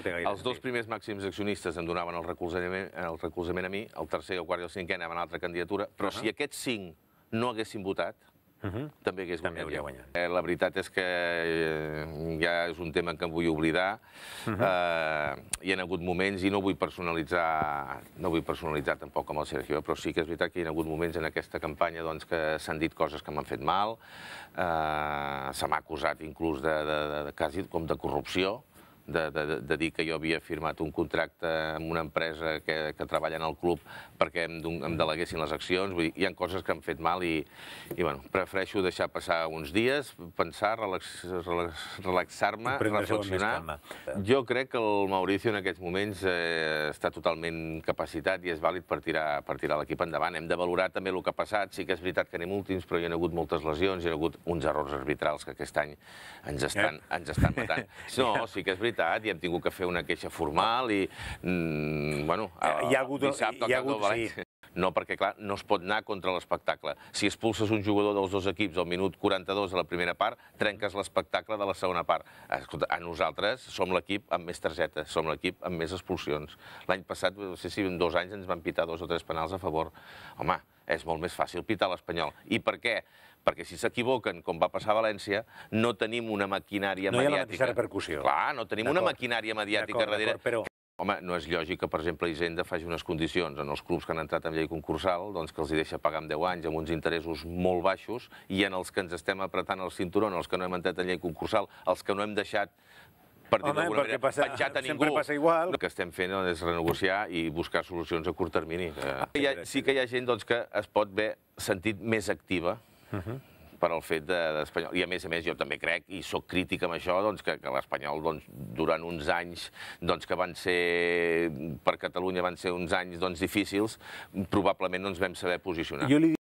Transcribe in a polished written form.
Els dos primers màxims accionistes em donaven el recolzament a mi, el tercer, el quart i el cinquè anaven a una altra candidatura, però si aquests 5 no haguessin votat, també hagués guanyat. La veritat és que ja és un tema que em vull oblidar. Hi ha hagut moments, i no vull personalitzar tampoc amb el Sergio, però sí que és veritat que hi ha hagut moments en aquesta campanya que s'han dit coses que m'han fet mal, se m'ha acusat inclús quasi com de corrupció, de dir que jo havia firmat un contracte amb una empresa que treballa en el club perquè em deleguessin les accions. Vull dir, hi ha coses que han fet mal i prefereixo deixar passar uns dies, pensar, relaxar-me, reflexionar. Jo crec que el Mauricio en aquests moments està totalment capacitat i és vàlid per tirar l'equip endavant. Hem de valorar també el que ha passat. Sí que és veritat que anem últims, però hi ha hagut moltes lesions, hi ha hagut uns errors arbitrals que aquest any ens estan matant. No, sí que és veritat, i hem tingut que fer una queixa formal i, dissabte al camp del València. No, perquè, clar, no es pot anar contra l'espectacle. Si expulses un jugador dels dos equips al minut 42 de la primera part, trenques l'espectacle de la segona part. A nosaltres som l'equip amb més targetes, som l'equip amb més expulsions. L'any passat, no sé si en 2 anys ens van pitar 2 o 3 penals a favor. Home, és molt més fàcil pitar l'Espanyol. I per què? Perquè si s'equivoquen, com va passar a València, no tenim una maquinària mediàtica. No hi ha la mateixa repercussió. Clar, no tenim una maquinària mediàtica darrere. Home, no és lògic que, per exemple, Hisenda faci unes condicions en els clubs que han entrat en llei concursal, que els deixa pagar en 10 anys amb uns interessos molt baixos, i en els que ens estem apretant el cinturó, els que no hem entrat en llei concursal, els que no hem deixat, per dir d'alguna manera, penjat a ningú. El que estem fent és renegociar i buscar solucions a curt termini. Sí que hi ha gent que es pot haver sentit més activa per al fet d'Espanyol. I a més, jo també crec, i sóc crític amb això, que l'Espanyol, durant uns anys que van ser, per Catalunya van ser uns anys difícils, probablement no ens vam saber posicionar.